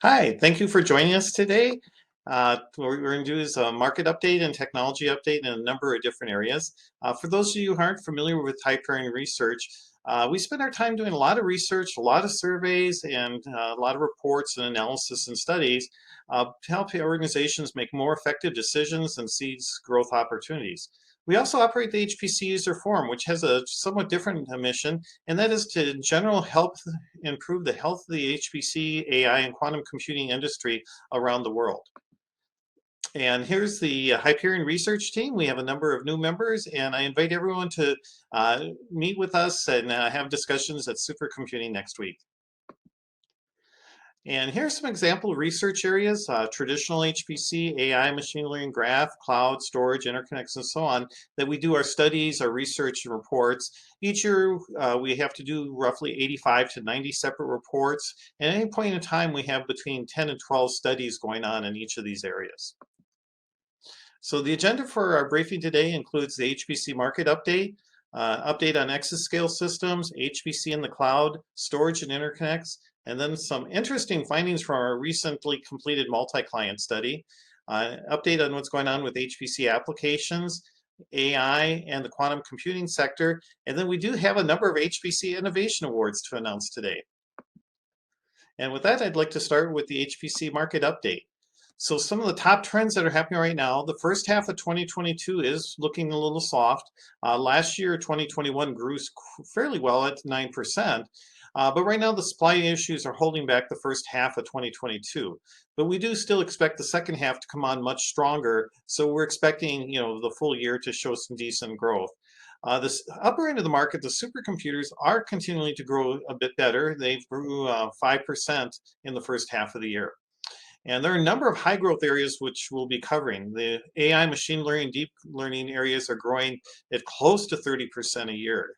Hi, thank you for joining us today. What we're going to do is a market update and technology update in a number of different areas. For those of you who aren't familiar with Hyperion research, we spend our time doing a lot of research, a lot of surveys, and a lot of reports and analysis and studies to help organizations make more effective decisions and seize growth opportunities. We also operate the HPC user forum, which has a somewhat different mission, and that is to in general help improve the health of the HPC, AI, and quantum computing industry around the world. And here's the Hyperion research team. We have a number of new members, and I invite everyone to meet with us and have discussions at Supercomputing next week. And here's some example research areas, traditional HPC, AI, machine learning, graph, cloud, storage, interconnects, and so on, that we do our studies, our research and reports. Each year, we have to do roughly 85 to 90 separate reports. And at any point in time, we have between 10 and 12 studies going on in each of these areas. So the agenda for our briefing today includes the HPC market update, update on exascale systems, HPC in the cloud, storage and interconnects, and then some interesting findings from our recently completed multi-client study, update on what's going on with HPC applications, AI, and the quantum computing sector, and then we do have a number of HPC innovation awards to announce today. And with that, I'd like to start with the HPC market update. So some of the top trends that are happening right now, the first half of 2022 is looking a little soft. Last year, 2021 grew fairly well at 9%. But right now, the supply issues are holding back the first half of 2022. But we do still expect the second half to come on much stronger. So we're expecting, the full year to show some decent growth. This upper end of the market, the supercomputers are continuing to grow a bit better. They grew 5% in the first half of the year. And there are a number of high growth areas which we'll be covering. The AI, machine learning, deep learning areas are growing at close to 30% a year.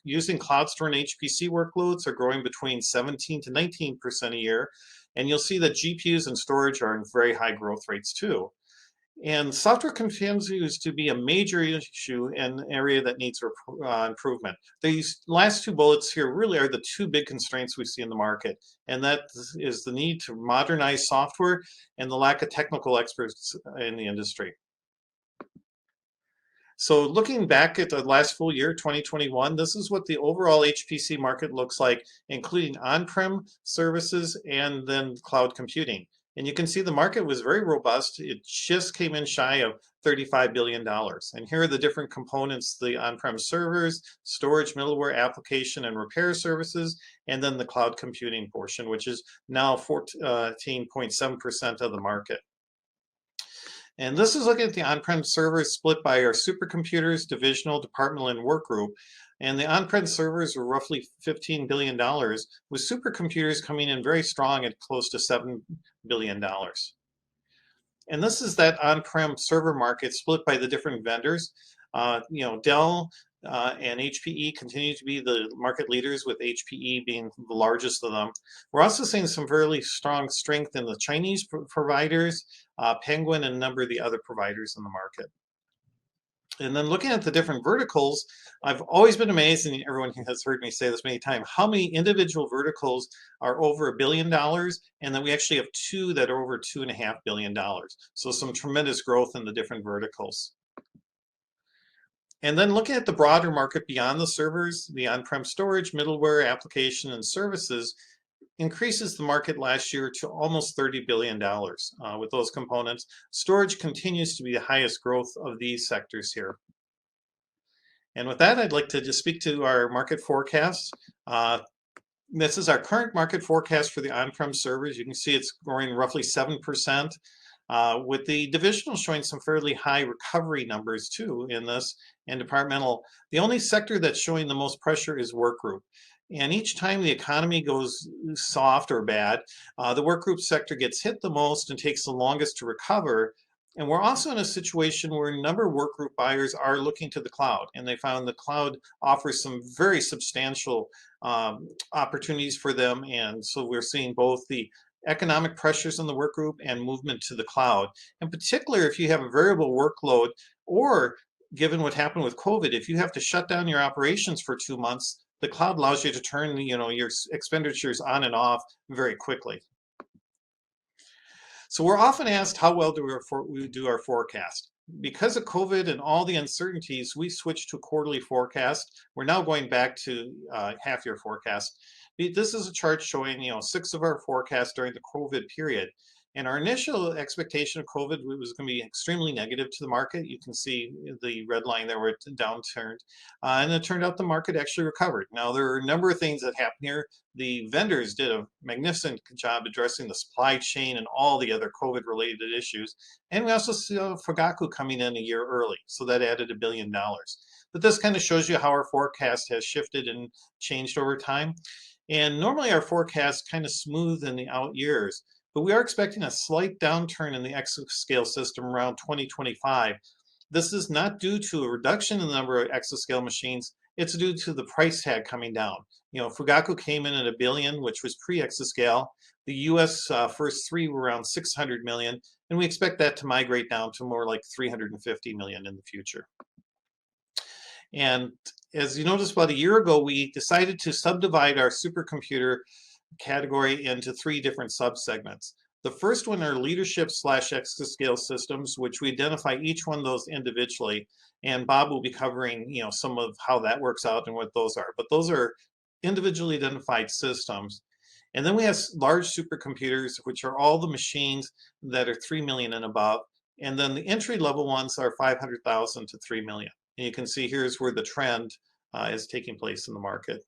Using cloud store and HPC workloads are growing between 17 to 19% a year. And you'll see that GPUs and storage are in very high growth rates too. And software continues to be a major issue and an area that needs improvement. These last two bullets here really are the two big constraints we see in the market, and that is the need to modernize software and the lack of technical experts in the industry. So looking back at the last full year, 2021, this is what the overall HPC market looks like, including on-prem services and then cloud computing. And you can see the market was very robust. It just came in shy of $35 billion. And here are the different components, the on-prem servers, storage, middleware, application, and repair services, and then the cloud computing portion, which is now 14.7% of the market. And this is looking at the on-prem servers split by our supercomputers, divisional, departmental, and work group. And the on-prem servers were roughly $15 billion, with supercomputers coming in very strong at close to $7 billion. And this is that on-prem server market split by the different vendors. Dell and HPE continue to be the market leaders, with HPE being the largest of them. We're also seeing some fairly strong strength in the Chinese providers, Penguin, and a number of the other providers in the market. And then looking at the different verticals, I've always been amazed, and everyone has heard me say this many times, how many individual verticals are over $1 billion, and then we actually have two that are over $2.5 billion. So some tremendous growth in the different verticals. And then looking at the broader market beyond the servers, the on-prem storage, middleware, application, and services increases the market last year to almost $30 billion with those components. Storage continues to be the highest growth of these sectors here. And with that, I'd like to just speak to our market forecast. This is our current market forecast for the on-prem servers. You can see it's growing roughly 7%, with the divisional showing some fairly high recovery numbers too in this, and departmental. The only sector that's showing the most pressure is workgroup. And each time the economy goes soft or bad, the workgroup sector gets hit the most and takes the longest to recover. And we're also in a situation where a number of workgroup buyers are looking to the cloud, and they found the cloud offers some very substantial opportunities for them. And so we're seeing both the economic pressures in the workgroup and movement to the cloud. In particular, if you have a variable workload, or given what happened with COVID, if you have to shut down your operations for 2 months, the cloud allows you to turn your expenditures on and off very quickly. So we're often asked how well we do our forecast. Because of COVID and all the uncertainties, we switched to a quarterly forecast. We're now going back to half-year forecast. This is a chart showing, 6 of our forecasts during the COVID period. And our initial expectation of COVID was going to be extremely negative to the market. You can see the red line there where it downturned. And it turned out the market actually recovered. Now, there are a number of things that happened here. The vendors did a magnificent job addressing the supply chain and all the other COVID-related issues. And we also saw Fugaku coming in a year early, so that added $1 billion. But this kind of shows you how our forecast has shifted and changed over time. And normally our forecast kind of smooth in the out years, but we are expecting a slight downturn in the exascale system around 2025. This is not due to a reduction in the number of exascale machines. It's due to the price tag coming down. Fugaku came in at $1 billion, which was pre-exascale. The US first 3 were around 600 million, and we expect that to migrate down to more like 350 million in the future. And as you noticed, about a year ago, we decided to subdivide our supercomputer category into 3 different subsegments. The first one are leadership/exascale systems, which we identify each one of those individually, and Bob will be covering some of how that works out and what those are. But those are individually identified systems. And then we have large supercomputers, which are all the machines that are 3 million and above. And then the entry-level ones are 500,000 to 3 million. And you can see here's where the trend is taking place in the market.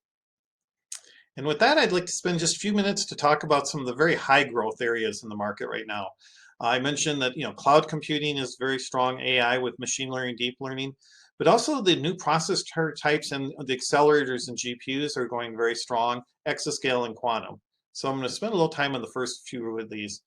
And with that, I'd like to spend just a few minutes to talk about some of the very high growth areas in the market right now. I mentioned that cloud computing is very strong, AI with machine learning, deep learning, but also the new processor types and the accelerators and GPUs are going very strong, exascale and quantum. So I'm going to spend a little time on the first few of these.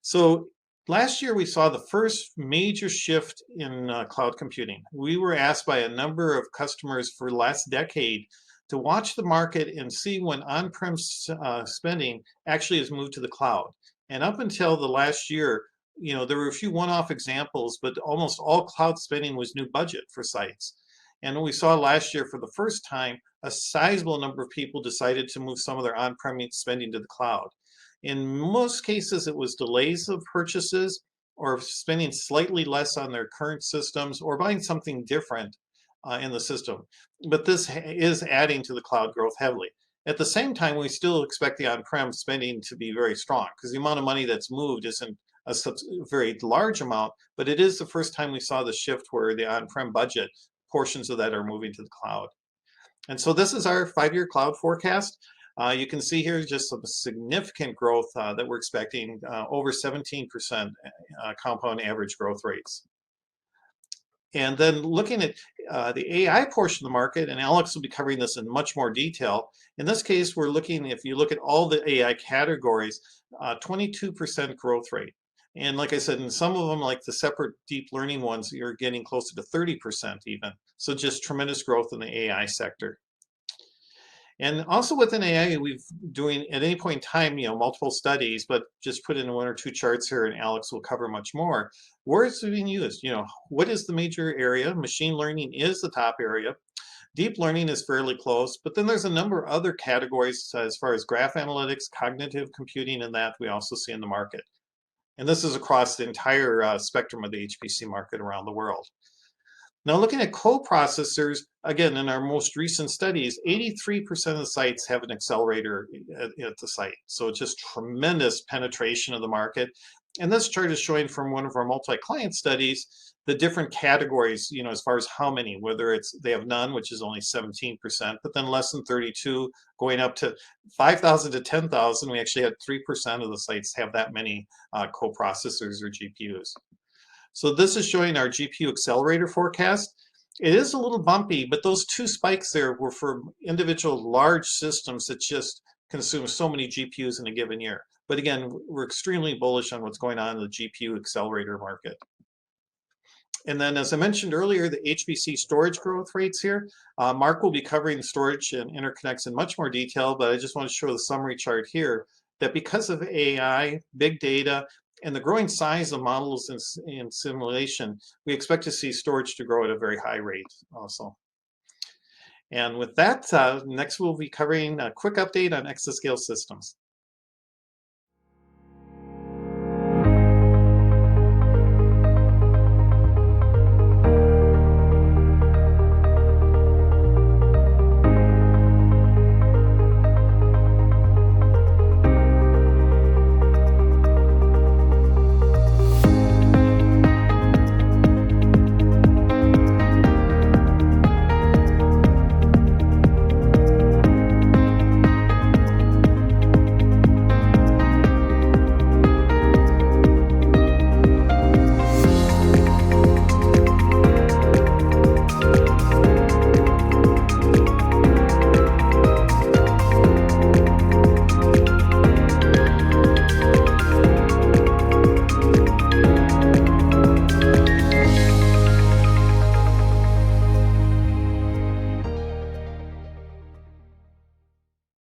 So last year we saw the first major shift in cloud computing. We were asked by a number of customers for the last decade to watch the market and see when on-prem spending actually has moved to the cloud. And up until the last year, there were a few one-off examples, but almost all cloud spending was new budget for sites. And we saw last year for the first time, a sizable number of people decided to move some of their on-prem spending to the cloud. In most cases, it was delays of purchases or spending slightly less on their current systems or buying something different in the system. But this is adding to the cloud growth heavily. At the same time, we still expect the on-prem spending to be very strong because the amount of money that's moved isn't a very large amount, but it is the first time we saw the shift where the on-prem budget, portions of that are moving to the cloud. And so this is our 5-year cloud forecast. You can see here just some significant growth that we're expecting, over 17% compound average growth rates. And then looking at the AI portion of the market, and Alex will be covering this in much more detail. In this case, we're looking, if you look at all the AI categories, 22% growth rate. And like I said, in some of them, like the separate deep learning ones, you're getting closer to 30% even. So just tremendous growth in the AI sector. And also within AI, we've doing at any point in time, multiple studies, but just put in 1 or 2 charts here, and Alex will cover much more. Where it's being used, what is the major area? Machine learning is the top area. Deep learning is fairly close, but then there's a number of other categories as far as graph analytics, cognitive computing, and that we also see in the market. And this is across the entire spectrum of the HPC market around the world. Now, looking at co-processors, again, in our most recent studies, 83% of the sites have an accelerator at the site. So it's just tremendous penetration of the market. And this chart is showing from one of our multi-client studies, the different categories, as far as how many, whether it's they have none, which is only 17%, but then less than 32, going up to 5,000 to 10,000, we actually had 3% of the sites have that many co-processors or GPUs. So this is showing our GPU accelerator forecast. It is a little bumpy, but those 2 spikes there were for individual large systems that just consume so many GPUs in a given year. But again, we're extremely bullish on what's going on in the GPU accelerator market. And then, as I mentioned earlier, the HPC storage growth rates here. Mark will be covering storage and interconnects in much more detail, but I just want to show the summary chart here that because of AI, big data, and the growing size of models in simulation, we expect to see storage to grow at a very high rate also. And with that, next we'll be covering a quick update on exascale systems.